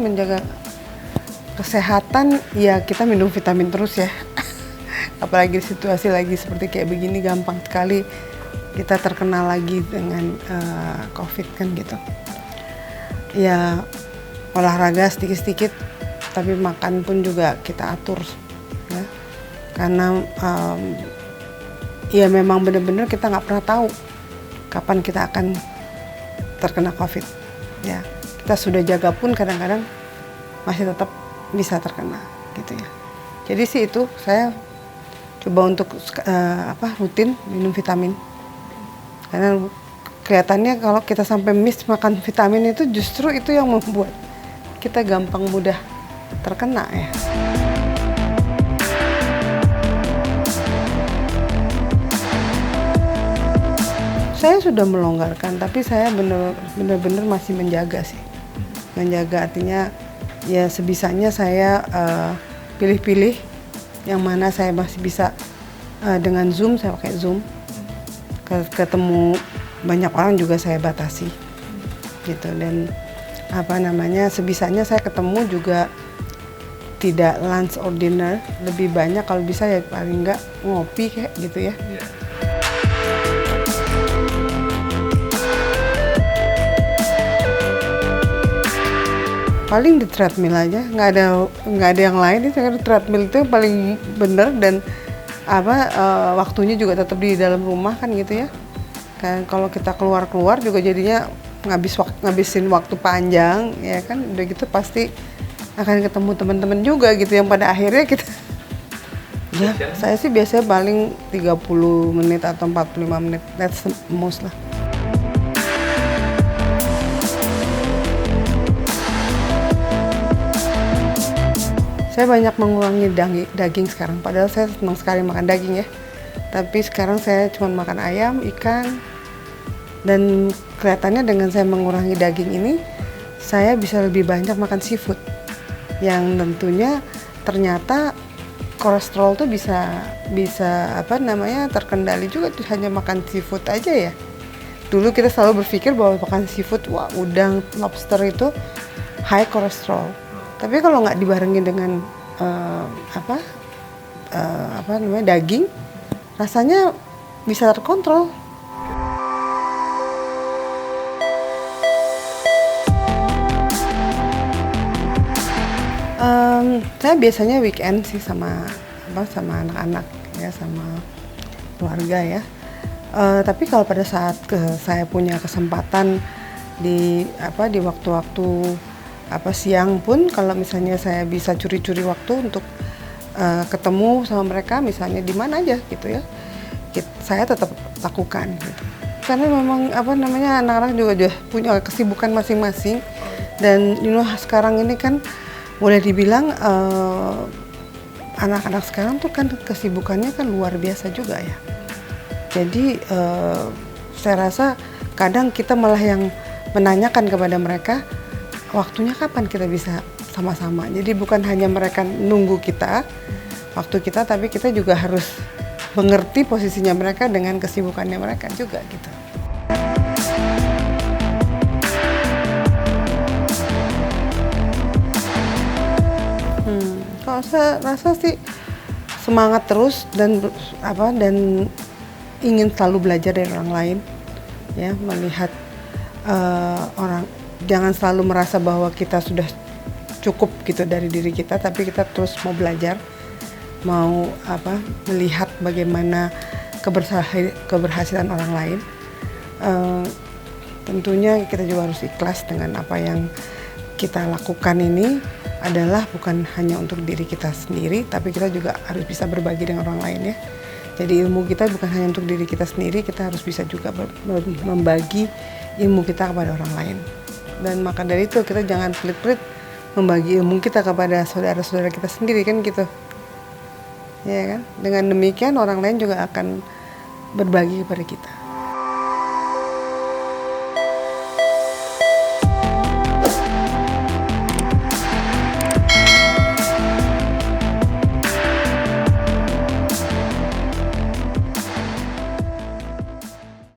menjaga kesehatan ya kita minum vitamin terus ya. Apalagi situasi lagi seperti kayak begini, gampang sekali kita terkena lagi dengan COVID kan gitu. Ya olahraga sedikit-sedikit, tapi makan pun juga kita atur ya. Karena ya memang benar-benar kita nggak pernah tahu kapan kita akan terkena COVID ya. Kita sudah jaga pun kadang-kadang masih tetap bisa terkena gitu ya. Jadi sih itu saya coba untuk rutin minum vitamin. Karena kelihatannya kalau kita sampai miss makan vitamin itu justru itu yang membuat kita gampang mudah terkena ya. Saya sudah melonggarkan, tapi saya benar-benar masih menjaga sih. Menjaga artinya ya sebisanya saya pilih-pilih yang mana saya masih bisa dengan Zoom, saya pakai Zoom. Ketemu banyak orang juga saya batasi gitu, dan sebisanya saya ketemu juga tidak lunch or dinner, lebih banyak kalau bisa ya paling enggak ngopi kayak gitu ya. Paling di treadmill aja, nggak ada yang lain. Itu kan treadmill itu yang paling bener, dan waktunya juga tetap di dalam rumah kan gitu ya. Kan kalau kita keluar juga jadinya ngabisin waktu panjang ya kan, udah gitu pasti akan ketemu teman-teman juga gitu yang pada akhirnya kita ya saya sih biasanya paling 30 menit atau 45 menit, that's the most lah. Saya banyak mengurangi daging sekarang, padahal saya senang sekali makan daging ya. Tapi sekarang saya cuma makan ayam, ikan, dan kelihatannya dengan saya mengurangi daging ini, saya bisa lebih banyak makan seafood. Yang tentunya ternyata kolesterol tuh bisa terkendali juga tuh hanya makan seafood aja ya. Dulu kita selalu berpikir bahwa makan seafood, wah udang, lobster itu high kolesterol. Tapi kalau nggak dibarengin dengan daging, rasanya bisa terkontrol. Saya biasanya weekend sih sama anak-anak ya, sama keluarga ya. Tapi kalau pada saat saya punya kesempatan di waktu-waktu siang pun, kalau misalnya saya bisa curi-curi waktu untuk ketemu sama mereka, misalnya di mana aja gitu ya, saya tetap lakukan gitu. Karena memang anak-anak juga punya kesibukan masing-masing, dan sekarang ini kan boleh dibilang anak-anak sekarang tuh kan kesibukannya kan luar biasa juga ya. Jadi saya rasa kadang kita malah yang menanyakan kepada mereka, waktunya kapan kita bisa sama-sama. Jadi bukan hanya mereka nunggu waktu kita, tapi kita juga harus mengerti posisinya mereka dengan kesibukannya mereka juga gitu. Kalau saya rasa sih semangat terus dan ingin selalu belajar dari orang lain ya, melihat orang. Jangan selalu merasa bahwa kita sudah cukup gitu dari diri kita, tapi kita terus mau belajar, mau melihat bagaimana keberhasilan orang lain. Tentunya kita juga harus ikhlas dengan apa yang kita lakukan ini adalah bukan hanya untuk diri kita sendiri, tapi kita juga harus bisa berbagi dengan orang lain ya. Jadi ilmu kita bukan hanya untuk diri kita sendiri, kita harus bisa juga membagi ilmu kita kepada orang lain. Dan maka dari itu kita jangan pelit-pelit membagi ilmu kita kepada saudara-saudara kita sendiri kan gitu. Ya kan? Dengan demikian orang lain juga akan berbagi kepada kita.